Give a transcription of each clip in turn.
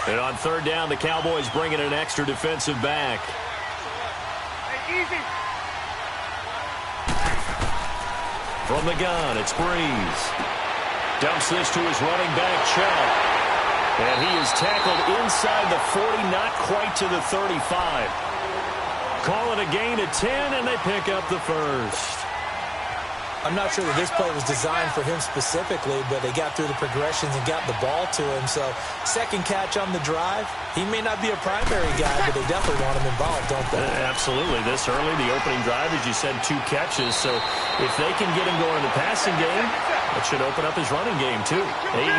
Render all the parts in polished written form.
And on third down, the Cowboys bring in an extra defensive back. Hey, easy. From the gun, it's Breeze. Dumps this to his running back, Chubb. And he is tackled inside the 40, not quite to the 35. Call it a gain of 10, and they pick up the first. I'm not sure that this play was designed for him specifically, but they got through the progressions and got the ball to him. So second catch on the drive. He may not be a primary guy, but they definitely want him involved, don't they? Absolutely. This early, the opening drive, as you said, 2 catches. So if they can get him going in the passing game, it should open up his running game, too. 8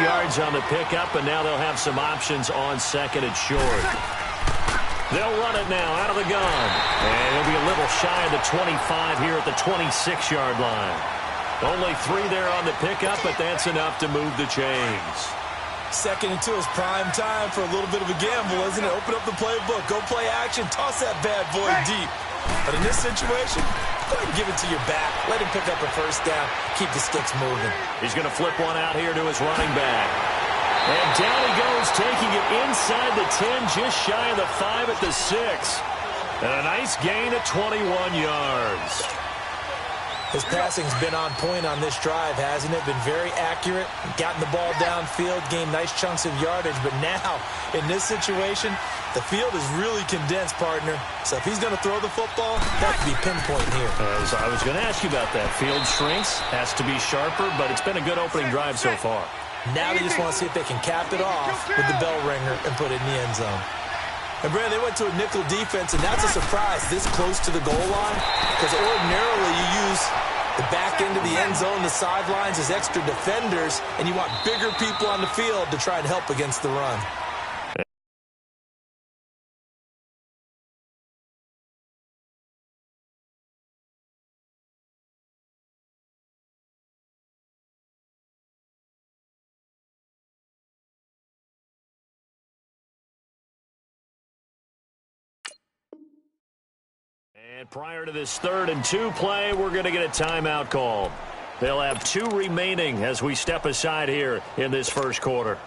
yards on the pickup, and now they'll have some options on second and short. They'll run it now out of the gun. And he'll be a little shy of the 25 here at the 26-yard line. Only 3 there on the pickup, but that's enough to move the chains. Second and 2 is prime time for a little bit of a gamble, isn't it? Open up the playbook, go play action, toss that bad boy deep. But in this situation, go ahead and give it to your back. Let him pick up a first down. Keep the sticks moving. He's going to flip one out here to his running back. And down he goes, taking it inside the 10, just shy of the 5 at the 6. And a nice gain of 21 yards. His passing's been on point on this drive, hasn't it? Been very accurate, gotten the ball downfield, gained nice chunks of yardage. But now, in this situation, the field is really condensed, partner. So if he's going to throw the football, that could be pinpoint here. I was going to ask you about that. Field shrinks, has to be sharper, but it's been a good opening drive so far. Now they just want to see if they can cap it off with the bell ringer and put it in the end zone. And, Brad, they went to a nickel defense, and that's a surprise this close to the goal line, because ordinarily you use the back end of the end zone, the sidelines as extra defenders, and you want bigger people on the field to try and help against the run. And prior to this 3rd and 2 play, we're going to get a timeout called. They'll have 2 remaining as we step aside here in this first quarter.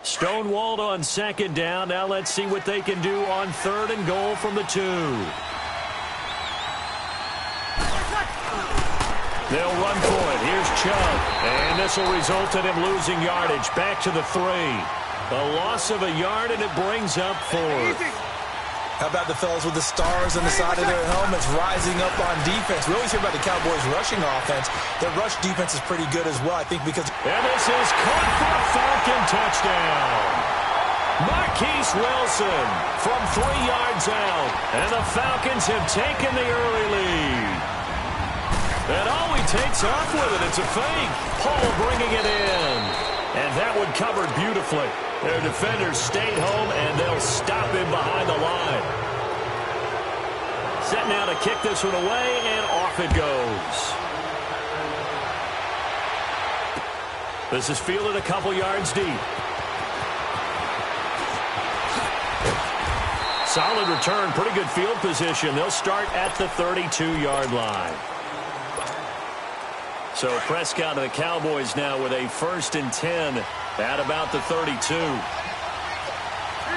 Stonewalled on 2nd down. Now let's see what they can do on 3rd and goal from the 2. They'll run for it. Here's Chubb. And this will result in him losing yardage. Back to the 3. A loss of a yard, and it brings up 4th. How about the fellas with the stars on the side of their helmets rising up on defense? We always hear about the Cowboys' rushing offense. Their rush defense is pretty good as well, I think, because... And this is caught for a Falcon touchdown. Marquise Wilson from 3 yards out. And the Falcons have taken the early lead. And he takes off with it. It's a fake. Paul bringing it in. And that one covered beautifully. Their defenders stayed home, and they'll stop him behind the line. Set now to kick this one away, and off it goes. This is fielded a couple yards deep. Solid return, pretty good field position. They'll start at the 32-yard line. So Prescott and the Cowboys now with a 1st and 10 at about the 32. Here you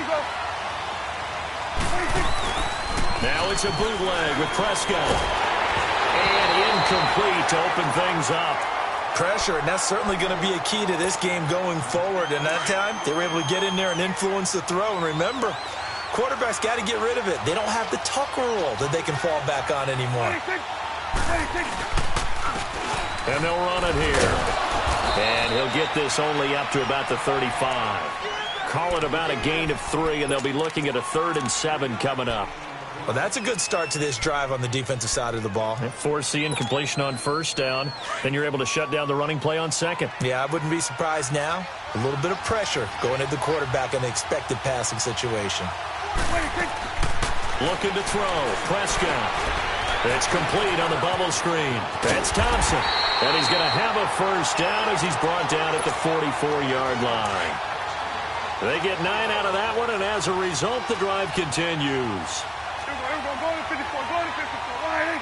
go. Now it's a bootleg with Prescott. And incomplete to open things up. Pressure, and that's certainly going to be a key to this game going forward. And that time, they were able to get in there and influence the throw. And remember, quarterbacks got to get rid of it. They don't have the Tucker rule that they can fall back on anymore. And they'll run it here. And he'll get this only up to about the 35. Call it about a gain of 3, and they'll be looking at a 3rd and 7 coming up. Well, that's a good start to this drive on the defensive side of the ball. Forcing completion on 1st down. Then you're able to shut down the running play on 2nd. Yeah, I wouldn't be surprised now. A little bit of pressure going at the quarterback in the expected passing situation. Looking to throw. Prescott. It's complete on the bubble screen. That's Thompson. And he's going to have a 1st down as he's brought down at the 44-yard line. They get 9 out of that one, and as a result, the drive continues. Go to 54. Go to 54. Right.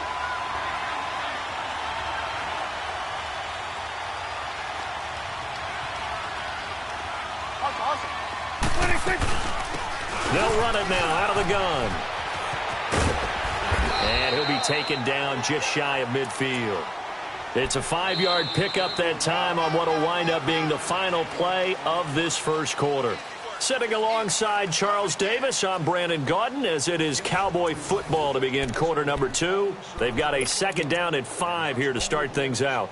Awesome. 26. They'll run it now out of the gun. And he'll be taken down just shy of midfield. It's a 5-yard pickup that time on what will wind up being the final play of this first quarter. Sitting alongside Charles Davis, I'm Brandon Gaudin, as it is Cowboy football to begin quarter number 2. They've got a 2nd down and 5 here to start things out.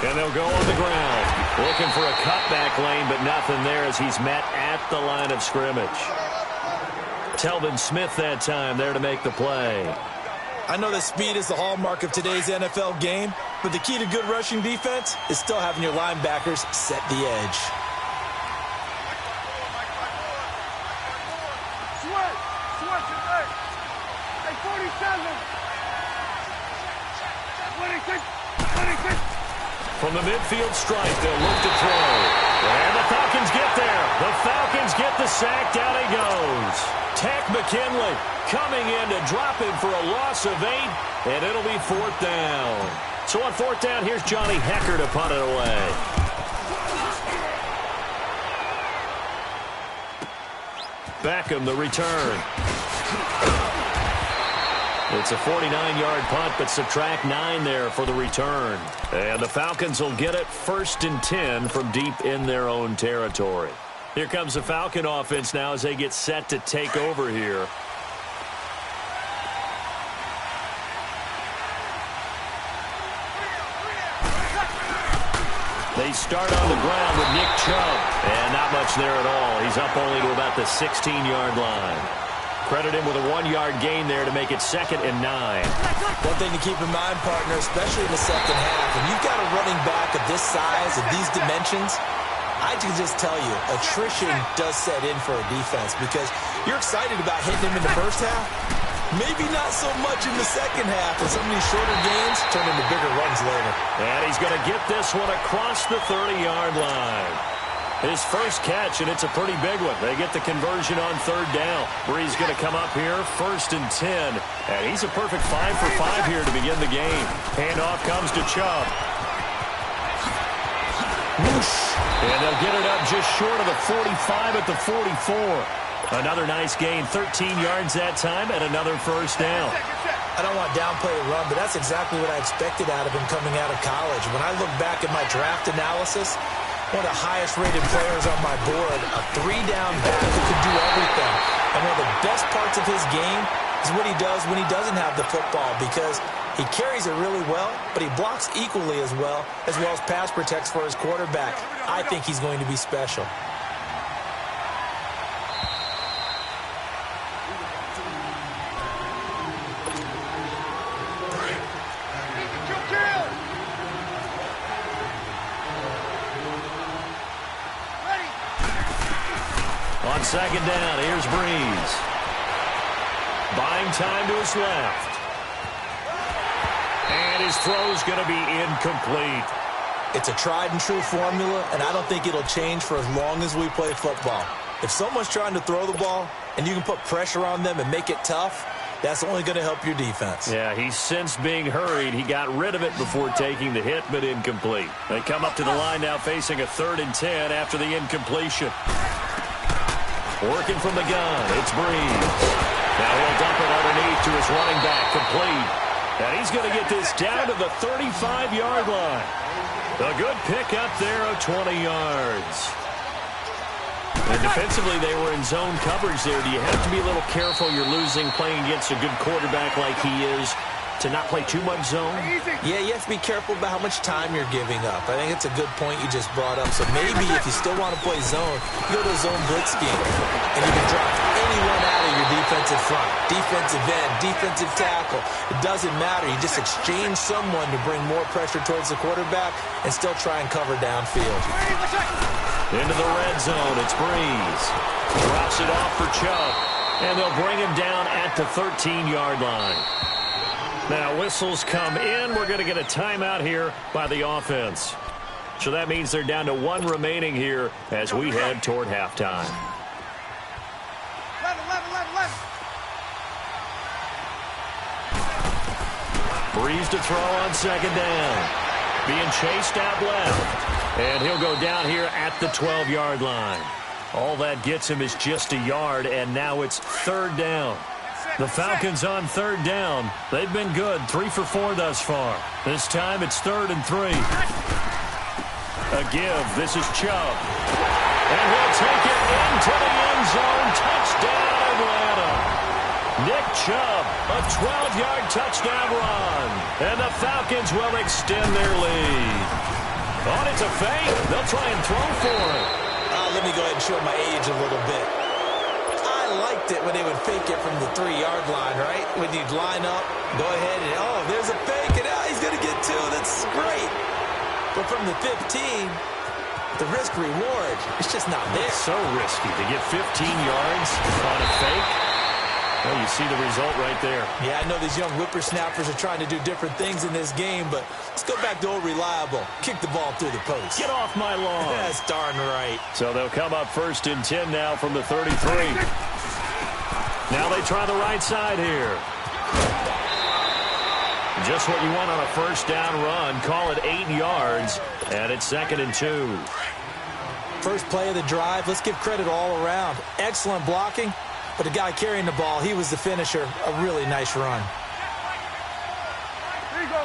And they'll go on the ground. Looking for a cutback lane, but nothing there as he's met at the line of scrimmage. Telvin Smith that time there to make the play. I know that speed is the hallmark of today's NFL game, but the key to good rushing defense is still having your linebackers set the edge. Switch it, hey, 47. 26. From the midfield stripe, they'll look to throw. And the Falcons get there. The Falcons get the sack. Down he goes. Tack McKinley coming in to drop him for a loss of 8, and it'll be 4th down. So on 4th down, here's Johnny Hecker to punt it away. Beckham, the return. It's a 49-yard punt, but subtract 9 there for the return. And the Falcons will get it 1st and 10 from deep in their own territory. Here comes the Falcon offense now as they get set to take over here. They start on the ground with Nick Chubb. And not much there at all. He's up only to about the 16-yard line. Credit him with a 1-yard gain there to make it 2nd and 9. One thing to keep in mind, partner, especially in the second half, when you've got a running back of this size, of these dimensions, I can just tell you, attrition does set in for a defense because you're excited about hitting him in the first half. Maybe not so much in the second half, and some of these shorter gains turn into bigger runs later. And he's going to get this one across the 30-yard line. His first catch, and it's a pretty big one. They get the conversion on 3rd down. Bree's going to come up here, 1st and 10. And he's a perfect 5 for 5 here to begin the game. Handoff comes to Chubb. Whoosh. And they'll get it up just short of the 45 at the 44. Another nice gain, 13 yards that time, and another 1st down. I don't want to downplay the run, but that's exactly what I expected out of him coming out of college. When I look back at my draft analysis, one of the highest-rated players on my board, a 3-down back who can do everything. And one of the best parts of his game is what he does when he doesn't have the football because he carries it really well, but he blocks equally as well as pass protects for his quarterback. I think he's going to be special. On 2nd down, here's Breeze. Buying time to his left. And his throw's going to be incomplete. It's a tried-and-true formula, and I don't think it'll change for as long as we play football. If someone's trying to throw the ball and you can put pressure on them and make it tough, that's only going to help your defense. Yeah, he's since being hurried. He got rid of it before taking the hit, but incomplete. They come up to the line now facing a 3rd and 10 after the incompletion. Working from the gun, it's Breeze. Now he'll dump it underneath to his running back, complete. And he's going to get this down to the 35-yard line. A good pickup there of 20 yards. And defensively, they were in zone coverage there. Do you have to be a little careful you're losing playing against a good quarterback like he is to not play too much zone? Yeah, you have to be careful about how much time you're giving up. I think it's a good point you just brought up. So maybe if you still want to play zone, you go to a zone blitz scheme. And you can drop anyone out of your defensive front. Defensive end, defensive tackle. It doesn't matter. You just exchange someone to bring more pressure towards the quarterback and still try and cover downfield. Into the red zone, it's Breeze. Drops it off for Chubb. And they'll bring him down at the 13-yard line. Now, whistles come in. We're going to get a timeout here by the offense. So that means they're down to 1 remaining here as we head toward halftime. 11. Breeze to throw on second down. Being chased out left. And he'll go down here at the 12-yard line. All that gets him is just a yard, and now it's third down. The Falcons on third down. They've been good, 3 for 4 thus far. This time it's 3rd and 3. A give. This is Chubb. And he'll take it into the end zone. Touchdown, Atlanta. Nick Chubb, a 12-yard touchdown run. And the Falcons will extend their lead. Oh, it's a fake. They'll try and throw for it. Let me go ahead and show my age a little bit. I liked it when they would fake it from the 3-yard line, right? When you'd line up, go ahead and, oh, there's a fake, and he's going to get 2. That's great. But from the 15, the risk-reward, it's just not there. It's so risky to get 15 yards on a fake. Well, you see the result right there. Yeah, I know these young whippersnappers are trying to do different things in this game, but let's go back to old reliable. Kick the ball through the post. Get off my lawn. That's darn right. So they'll come up 1st and 10 now from the 33. Now they try the right side here. Just what you want on a first down run. Call it 8 yards, and it's 2nd and 2. First play of the drive. Let's give credit all around. Excellent blocking. But the guy carrying the ball, he was the finisher. A really nice run. Here you go.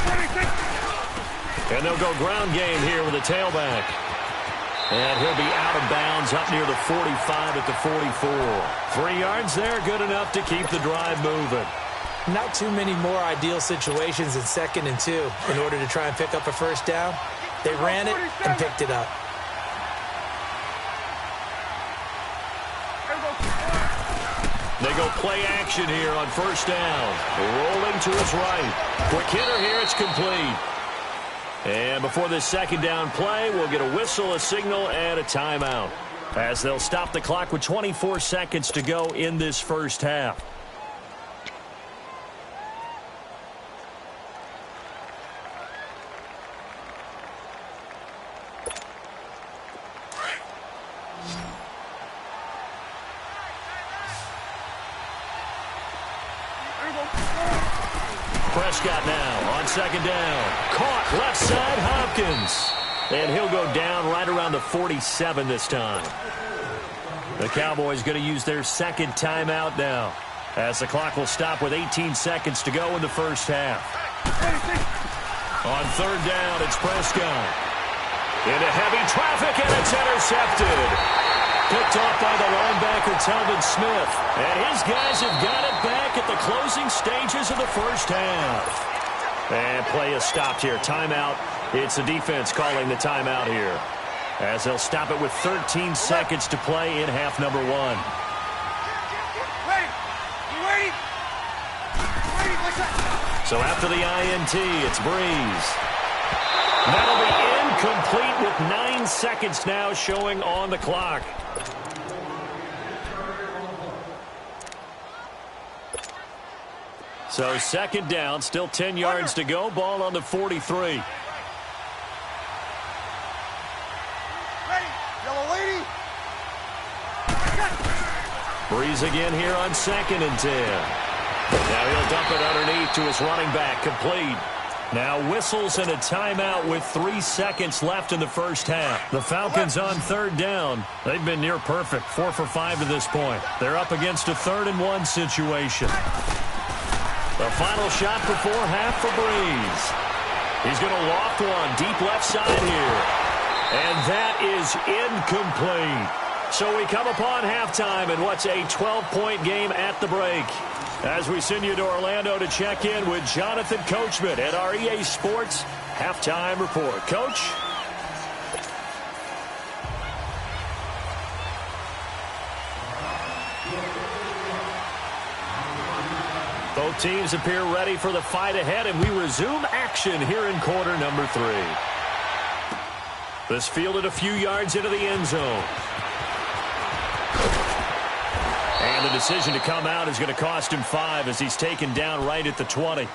26. And they'll go ground game here with a tailback. And he'll be out of bounds up near the 45 at the 44. 3 yards there, good enough to keep the drive moving. Not too many more ideal situations in 2nd and 2 in order to try and pick up a first down. They ran it and picked it up. They go play action here on first down. Rolling to his right. Quick hitter here, it's complete. And before this second down play, we'll get a whistle, a signal, and a timeout, as they'll stop the clock with 24 seconds to go in this first half. Prescott now on second down. Caught left side, Hopkins. And he'll go down right around the 47 this time. The Cowboys going to use their second timeout now, as the clock will stop with 18 seconds to go in the first half. On third down, it's Prescott. Into heavy traffic, and it's intercepted. Picked off by the linebacker, Telvin Smith. And his guys have got it back at the closing stages of the first half. And play is stopped here. Timeout. It's the defense calling the timeout here, as they'll stop it with 13 seconds to play in half number 1. So after the INT, it's Breeze. That'll be incomplete with 9 seconds now showing on the clock. So second down, still 10 yards to go. Ball on the 43. Breeze again here on 2nd and 10. Now he'll dump it underneath to his running back, complete. Now whistles and a timeout with 3 seconds left in the first half. The Falcons on third down. They've been near perfect, 4 for 5 to this point. They're up against a 3rd and 1 situation. The final shot before half for Breeze. He's going to loft one deep left side here. And that is incomplete. So we come upon halftime in what's a 12-point game at the break, as we send you to Orlando to check in with Jonathan Coachman at our EA Sports Halftime Report. Coach? Both teams appear ready for the fight ahead, and we resume action here in quarter number 3. This fielded a few yards into the end zone. And the decision to come out is going to cost him 5, as he's taken down right at the 20.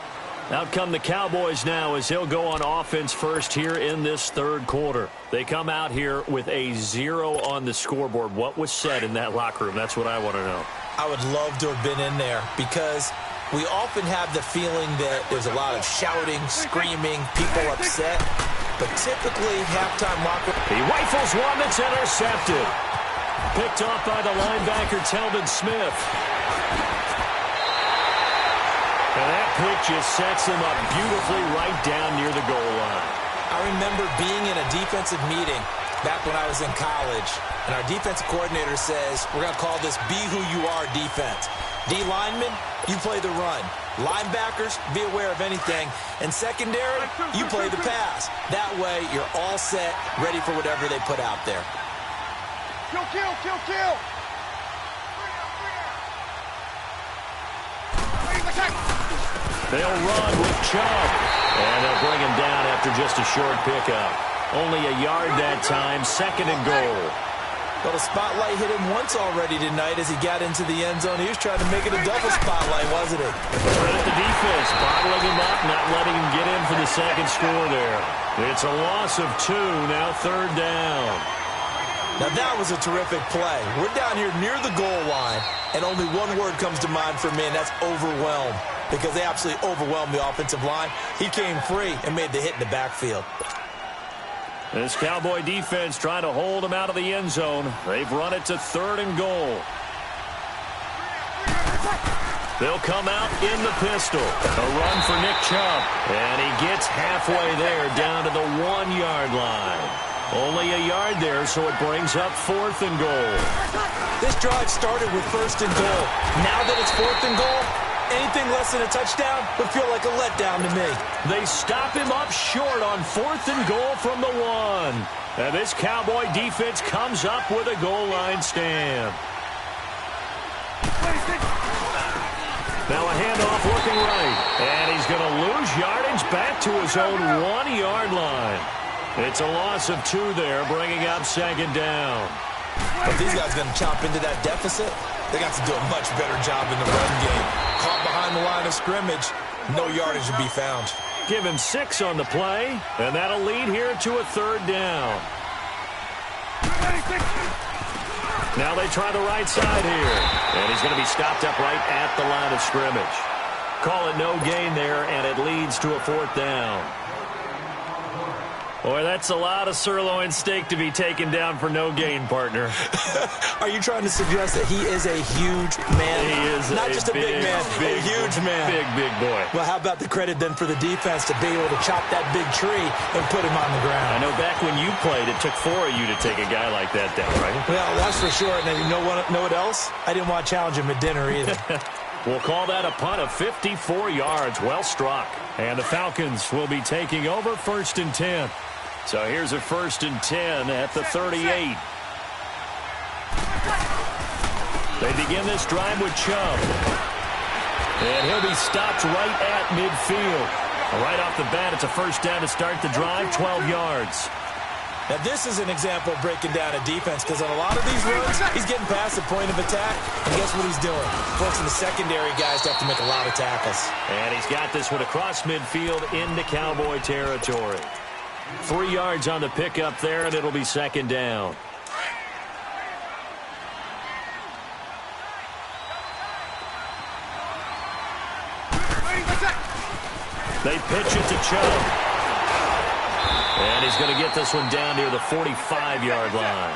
Out come the Cowboys now, as he'll go on offense first here in this third quarter. They come out here with a 0 on the scoreboard. What was said in that locker room? That's what I want to know. I would love to have been in there because we often have the feeling that there's a lot of shouting, screaming, people upset. But typically, halftime locker... He rifles one that's intercepted. Picked off by the linebacker, Telvin Smith. And that pick just sets him up beautifully right down near the goal line. I remember being in a defensive meeting back when I was in college, and our defensive coordinator says, we're going to call this Be Who You Are defense. D linemen, you play the run. Linebackers, be aware of anything. And secondary, you play the pass. That way, you're all set, ready for whatever they put out there. Kill, kill, kill, kill. They'll run with Chubb. And they'll bring him down after just a short pickup. Only a yard that time, 2nd and goal. Well, the spotlight hit him once already tonight as he got into the end zone. He was trying to make it a double spotlight, wasn't he? Credit the defense, bottling him up, not letting him get in for the second score there. It's a loss of 2, now 3rd down. Now, that was a terrific play. We're down here near the goal line, and only one word comes to mind for me, and that's overwhelmed, because they absolutely overwhelmed the offensive line. He came free and made the hit in the backfield. This Cowboy defense trying to hold him out of the end zone. They've run it to 3rd and goal. They'll come out in the pistol. A run for Nick Chubb. And he gets halfway there down to the 1-yard line. Only a yard there, so it brings up 4th and goal. This drive started with 1st and goal. Now that it's 4th and goal, anything less than a touchdown would feel like a letdown to me. They stop him up short on 4th and goal from the 1. And this Cowboy defense comes up with a goal line stand. Now a handoff looking right. And he's going to lose yardage back to his own 1-yard line. It's a loss of 2 there, bringing up 2nd down. But these guys are going to chop into that deficit. They got to do a much better job in the run game. Caught behind the line of scrimmage, no yardage to be found. Give him 6 on the play, and that'll lead here to a 3rd down. Now they try the right side here, and he's going to be stopped up right at the line of scrimmage. Call it no gain there, and it leads to a 4th down. Boy, that's a lot of sirloin steak to be taken down for no gain, partner. Are you trying to suggest that he is a huge man? He is not just a big man, a huge man. Big boy. Well, how about the credit then for the defense to be able to chop that big tree and put him on the ground? I know back when you played, it took 4 of you to take a guy like that down, right? Well, that's for sure. And then you know what else? I didn't want to challenge him at dinner either. We'll call that a punt of 54 yards. Well struck. And the Falcons will be taking over 1st and 10. So here's a 1st and 10 at the 38. They begin this drive with Chubb. And he'll be stopped right at midfield. Right off the bat, it's a 1st down to start the drive, 12 yards. Now, this is an example of breaking down a defense because on a lot of these runs, he's getting past the point of attack, and guess what he's doing? Forcing the secondary guys to have to make a lot of tackles. And he's got this one across midfield into Cowboy territory. 3 yards on the pickup there, and it'll be 2nd down. They pitch it to Chubb. And he's going to get this one down near the 45-yard line.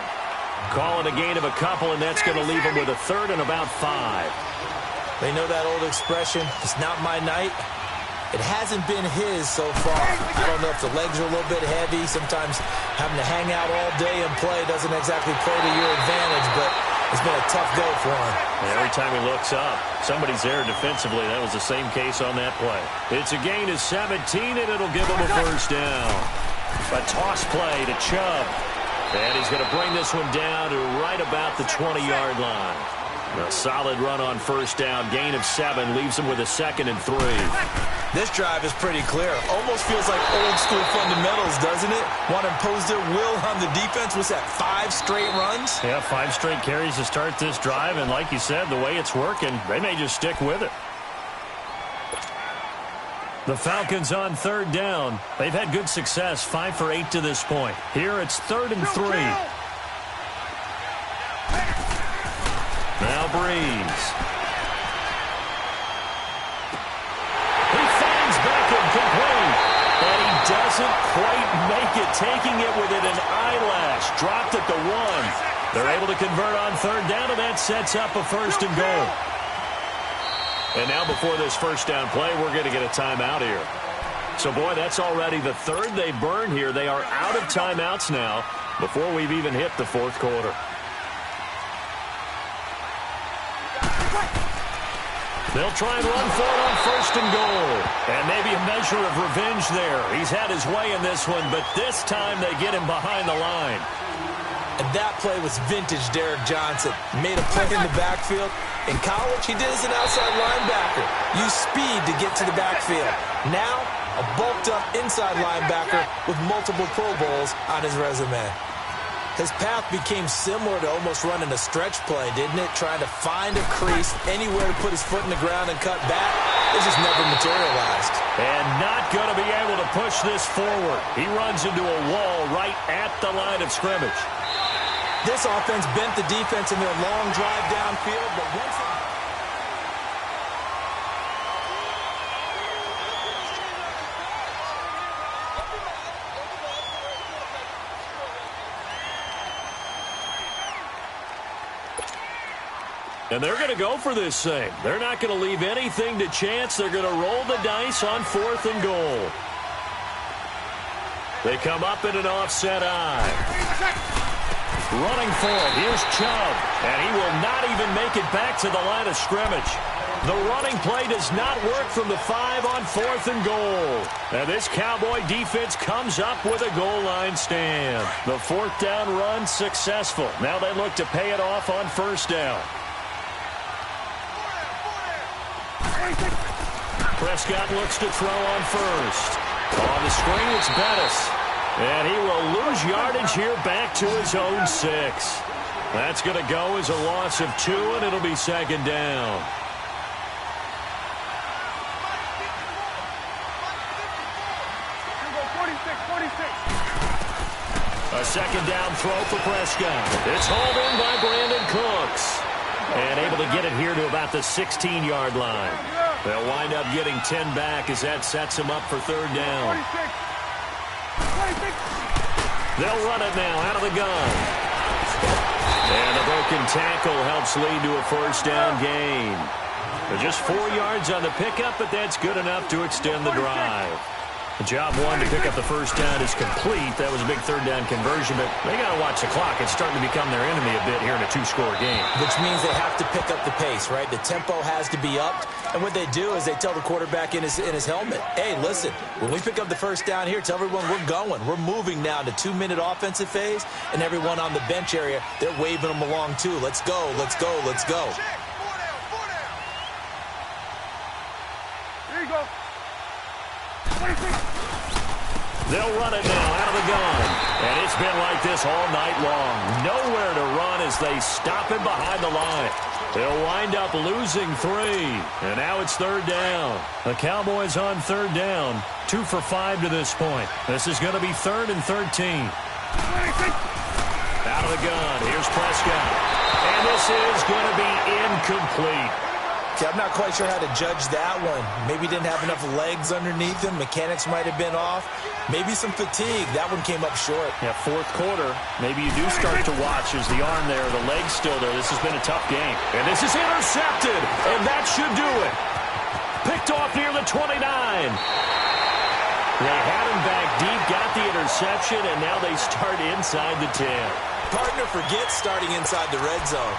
Call it a gain of a couple, and that's going to leave him with a 3rd and about 5. They know that old expression, it's not my night. It hasn't been his so far. I don't know if the legs are a little bit heavy. Sometimes having to hang out all day and play doesn't exactly play to your advantage, but it's been a tough go for him. And every time he looks up, somebody's there defensively. That was the same case on that play. It's a gain of 17, and it'll give him a 1st down. A toss play to Chubb. And he's going to bring this one down to right about the 20-yard line. A solid run on 1st down. Gain of 7 leaves him with a 2nd and 3. This drive is pretty clear. Almost feels like old school fundamentals, doesn't it? Want to impose their will on the defense. Was that 5 straight runs? Yeah, 5 straight carries to start this drive. And like you said, the way it's working, they may just stick with it. The Falcons on 3rd down. They've had good success, 5 for 8 to this point. Here it's 3rd and 3. Now Breeze. He finds Beckham complete. And he doesn't quite make it, taking it within an eyelash. Dropped at the 1. They're able to convert on third down, and that sets up a first and goal. And now before this first down play, we're going to get a timeout here. So, boy, that's already the third they burn here. They are out of timeouts now before we've even hit the fourth quarter. They'll try and run for it on first and goal. And maybe a measure of revenge there. He's had his way in this one, but this time they get him behind the line. And that play was vintage Derek Johnson. Made a play in the backfield. In college, he did as an outside linebacker. Used speed to get to the backfield. Now, a bulked-up inside linebacker with multiple Pro Bowls on his resume. His path became similar to almost running a stretch play, didn't it? Trying to find a crease, anywhere to put his foot in the ground and cut back. It just never materialized. And not going to be able to push this forward. He runs into a wall right at the line of scrimmage. This offense bent the defense in their long drive downfield, but once they... And they're going to go for this thing. They're not going to leave anything to chance. They're going to roll the dice on fourth and goal. They come up in an offset eye. Running for it. Here's Chubb. And he will not even make it back to the line of scrimmage. The running play does not work from the 5 on fourth and goal. And this Cowboy defense comes up with a goal line stand. The fourth down run successful. Now they look to pay it off on first down. Prescott looks to throw on first. On the screen, it's Bettis. And he will lose yardage here back to his own 6. That's going to go as a loss of 2, and it'll be second down. A second down throw for Prescott. It's hauled in by Brandon Cooks. And able to get it here to about the 16-yard line. They'll wind up getting 10 back as that sets them up for third down. They'll run it now out of the gun. And the broken tackle helps lead to a first down gain. They're just 4 yards on the pickup, but that's good enough to extend the drive. Job 1 to pick up the first down is complete. That was a big third down conversion, but they got to watch the clock. It's starting to become their enemy a bit here in a 2-score game. Which means they have to pick up the pace, right? The tempo has to be upped. And what they do is they tell the quarterback in his helmet, hey, listen, when we pick up the first down here, tell everyone we're going. We're moving now to 2-minute offensive phase, and everyone on the bench area, they're waving them along too. Let's go, let's go, let's go. Here you go. They'll run it now out of the gun. And it's been like this all night long. Nowhere to run as they stop him behind the line. They'll wind up losing 3. And now it's third down. The Cowboys on third down. 2 for 5 to this point. This is going to be 3rd and 13. Out of the gun. Here's Prescott. And this is going to be incomplete. I'm not quite sure how to judge that one. Maybe didn't have enough legs underneath him. Mechanics might have been off. Maybe some fatigue. That one came up short. Yeah, fourth quarter. Maybe you do start to watch as the arm there, the leg's still there. This has been a tough game. And this is intercepted. And that should do it. Picked off near the 29. They had him back deep, got the interception, and now they start inside the 10. Partner forgets starting inside the red zone.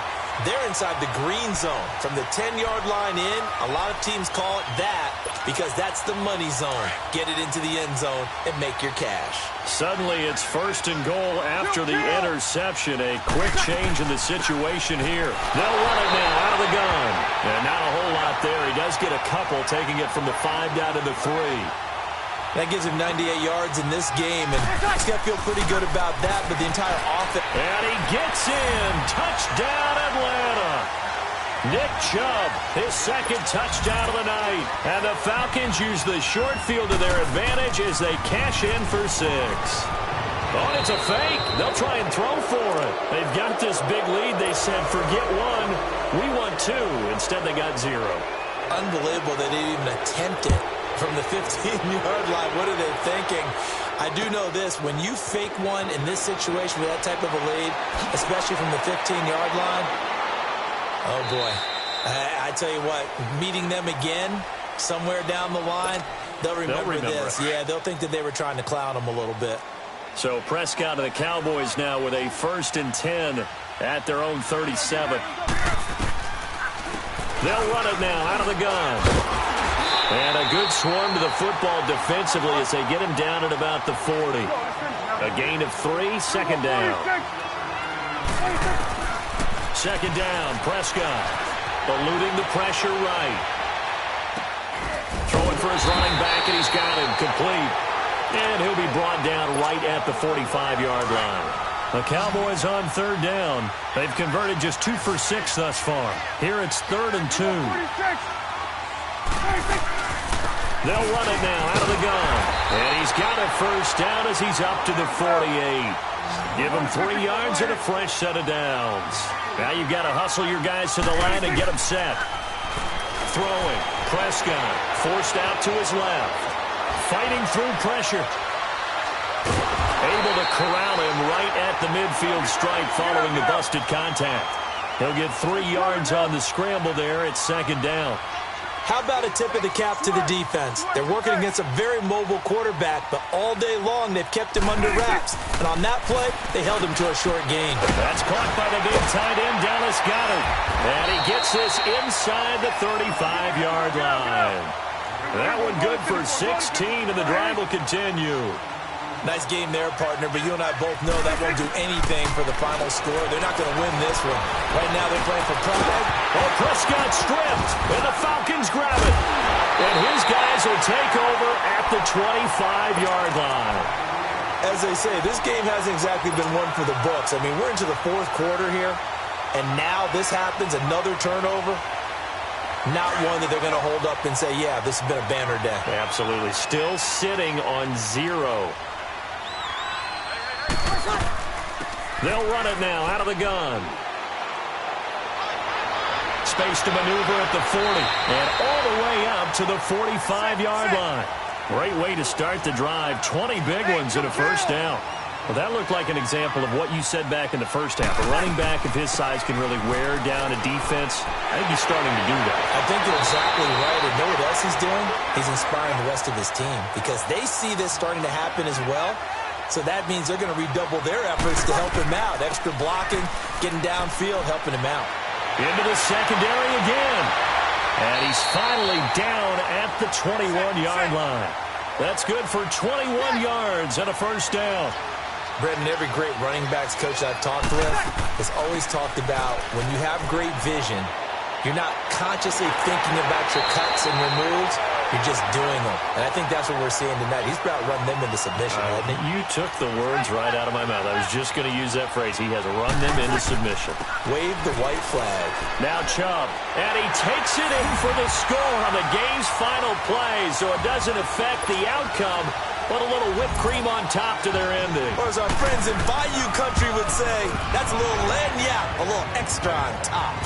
They're inside the green zone. From the 10-yard line in, a lot of teams call it that because that's the money zone. Get it into the end zone and make your cash. Suddenly it's first and goal after the interception. A quick change in the situation here. They'll run it now out of the gun. And not a whole lot there. He does get a couple, taking it from the 5 down to the 3. That gives him 98 yards in this game, and he's got to feel pretty good about that, but the entire offense... And he gets in. Touchdown, Atlanta. Nick Chubb, his second touchdown of the night. And the Falcons use the short field to their advantage as they cash in for 6. Oh, and it's a fake. They'll try and throw for it. They've got this big lead. They said, forget one. We want two. Instead, they got zero. Unbelievable they didn't even attempt it from the 15-yard line. What are they thinking? I do know this. When you fake one in this situation with that type of a lead, especially from the 15-yard line, oh, boy. I tell you what, meeting them again somewhere down the line, they'll remember this. Yeah, they'll think that they were trying to clown them a little bit. So Prescott and the Cowboys now with a 1st and 10 at their own 37. They'll run it now out of the gun. And a good swarm to the football defensively as they get him down at about the 40. A gain of 3, 2nd down. 2nd down, Prescott. Eluding the pressure right. Throwing for his running back, and he's got him complete. And he'll be brought down right at the 45-yard line. The Cowboys on 3rd down. They've converted just 2 for 6 thus far. Here it's 3rd and 2. They'll run it now out of the gun. And he's got a 1st down as he's up to the 48. Give him 3 yards and a fresh set of downs. Now you've got to hustle your guys to the line and get them set. Throwing. Prescott forced out to his left. Fighting through pressure. Able to corral him right at the midfield stripe following the busted contact. He'll get 3 yards on the scramble there. It's 2nd down. How about a tip of the cap to the defense? They're working against a very mobile quarterback, but all day long they've kept him under wraps. And on that play, they held him to a short gain. That's caught by the big tight end, Dallas Goedert. And he gets this inside the 35-yard line. That one good for 16, and the drive will continue. Nice game there, partner, but you and I both know that won't do anything for the final score. They're not going to win this one. Right now they're playing for pride. Oh, Prescott stripped, and the Falcons grab it. And his guys will take over at the 25-yard line. As they say, this game hasn't exactly been one for the books. I mean, we're into the 4th quarter here, and now this happens, another turnover. Not one that they're going to hold up and say, yeah, this has been a banner day. Absolutely. Still sitting on 0. They'll run it now out of the gun. Space to maneuver at the 40. And all the way up to the 45-yard line. Great way to start the drive. 20 big ones and a 1st down. Well, that looked like an example of what you said back in the first half. A running back of his size can really wear down a defense. I think he's starting to do that. I think you're exactly right. And know what else he's doing? He's inspiring the rest of his team because they see this starting to happen as well. So that means they're going to redouble their efforts to help him out. Extra blocking, getting downfield, helping him out. Into the secondary again. And he's finally down at the 21-yard line. That's good for 21 yards and a 1st down. Brendan, every great running backs coach I've talked with has always talked about when you have great vision, you're not consciously thinking about your cuts and your moves. You're just doing them. And I think that's what we're seeing tonight. He's about run them into submission, hasn't he? You took the words right out of my mouth. I was just going to use that phrase. He has run them into submission. Wave the white flag. Now Chubb. And he takes it in for the score on the game's final play. So it doesn't affect the outcome, but a little whipped cream on top to their ending. Or as our friends in Bayou Country would say, that's a little lagniappe, a little extra on top.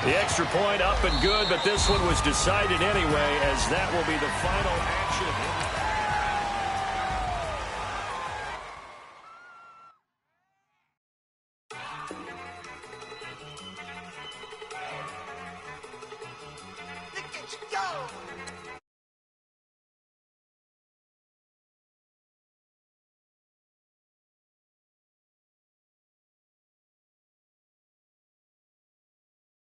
The extra point up and good, but this one was decided anyway, as that will be the final action. Look at you go!